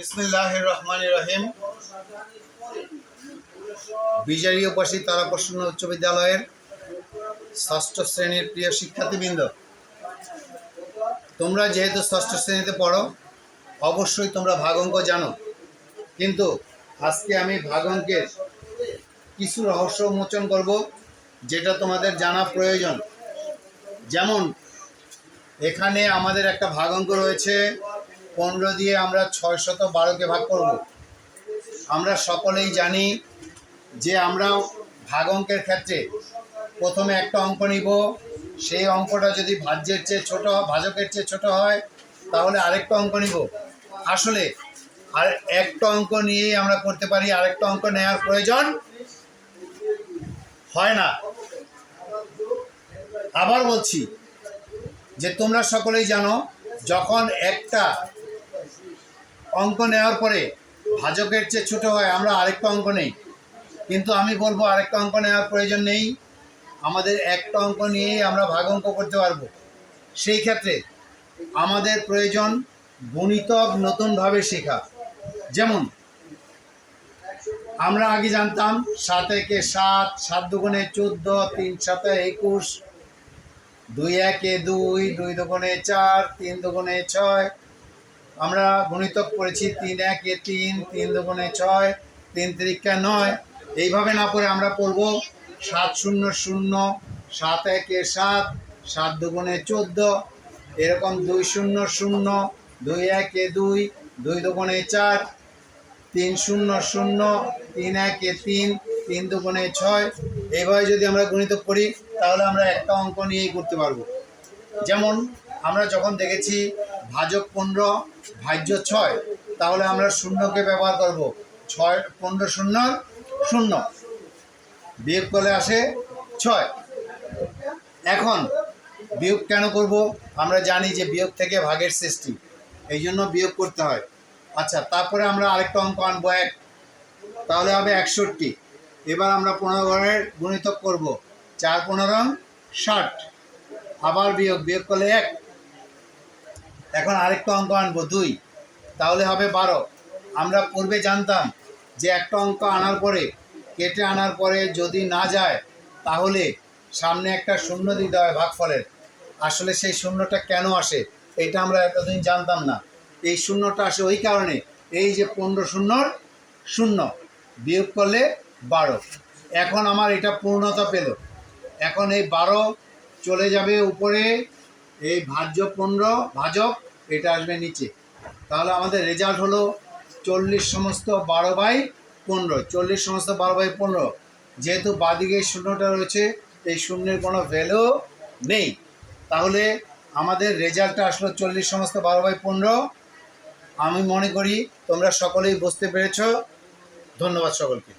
বিসমিল্লাহির রহমানির রহিম। বিজারি উপস্থিত তারাপ্রসন্ন উচ্চ বিদ্যালয়ের ষষ্ঠ শ্রেণীর প্রিয় শিক্ষার্থীবৃন্দ, তোমরা যেহেতু ষষ্ঠ শ্রেণীতে পড়ো, অবশ্যই তোমরা ভাগ অঙ্ক জানো, কিন্তু আজকে আমি ভাগ অঙ্কের কিছু রহস্য উন্মোচন করব যেটা তোমাদের জানা প্রয়োজন। যেমন এখানে আমাদের একটা ভাগ অঙ্ক রয়েছে, 15 দিয়ে আমরা 612কে ভাগ করব। আমরা সকলেই জানি যে আমরা ভাগ অঙ্কের ক্ষেত্রে প্রথমে একটা অঙ্ক নিব, সেই অঙ্কটা যদি ভাজ্যের চেয়ে ছোট, ভাজকের চেয়ে ছোট হয়, তাহলে আরেকটা অঙ্ক নিব। আসলে আর একটা অঙ্ক নিয়েই আমরা করতে পারি, আরেকটা অঙ্ক নেওয়ার প্রয়োজন হয় না। আবার বলছি যে তোমরা সকলেই জানো, যখন একটা অঙ্ক নেওয়ার পরে ভাজকের চেয়ে ছোট হয়, আমরা আরেকটা অঙ্ক নেই। কিন্তু আমি বলবো আরেকটা অঙ্ক নেওয়ার প্রয়োজন নেই, আমাদের একটা অঙ্ক নিয়েই আমরা ভাগ অঙ্ক করতে পারবো। সেই ক্ষেত্রে আমাদের প্রয়োজন গণিতক নতুনভাবে শেখা। যেমন আমরা আগে জানতাম 7 একে 7, 7 দুগুণে 14, 3 7 21, 2 একে 2, 2 দুগুণে 4, 3 দুগুণে 6। আমরা গণিতক পড়েছি 3 একে 3, 3 দুগুণে 6, 3 তিরিকা 9। এইভাবে না পড়ে আমরা পড়ব 7 0 0, 7 একে 7, 7 দুগুণে 14, এরকম 2 0 0, 2 একে 2, 2 দুগুণে 4, 3 0 0, 3 একে 3, 3 দুগুণে 6। এইভাবে যদি আমরা গণিতক করি তাহলে আমরা একটা অঙ্ক নিয়েই করতে পারবো। যেমন আমরা যখন দেখেছি ভাজক 15, ভাজ্য 6, তাহলে আমরা শূন্যকে ব্যবহার করব। 6 15 0 0, বিয়োগ করলে আসে 6। এখন বিয়োগ কেন করব? আমরা জানি যে বিয়োগ থেকে ভাগের সৃষ্টি, এই জন্য বিয়োগ করতে হয়। আচ্ছা, তারপরে আমরা আরেকটা অঙ্ক আনবো 1, তাহলে হবে 61। এবার আমরা 15 ঘরের গুণিতক করব, 4 15 60, আবার বিয়োগ করলে 1। এখন আরেকটা অঙ্ক আনবো 2, তাহলে হবে 12। আমরা পূর্বে জানতাম যে একটা অঙ্ক আনার পরে, কেটে আনার পরে যদি না যায় তাহলে সামনে একটা শূন্য দিতে হয় ভাগফলের। আসলে সেই শূন্যটা কেন আসে এটা আমরা এতদিন জানতাম না। এই শূন্যটা আসে ওই কারণে, এই যে 15 0 0, বিয়োগ করলে 12। এখন আমার এটা পূর্ণতা পেল। এখন এই 12 চলে যাবে উপরে, এই ভাজ্য 15 ভাজক এটা আসবে নিচে। তাহলে আমাদের রেজাল্ট হলো 40 সমস্ত 12/15। 40 সমস্ত 12/15। যেহেতু বাদিকে শূন্যটা রয়েছে, এই শূন্যের কোনো ভ্যালু নেই, তাহলে আমাদের রেজাল্টটা আসলো 40 সমস্ত 12/15। আমি মনে করি তোমরা সকলেই বুঝতে পেরেছ। ধন্যবাদ সকলকে।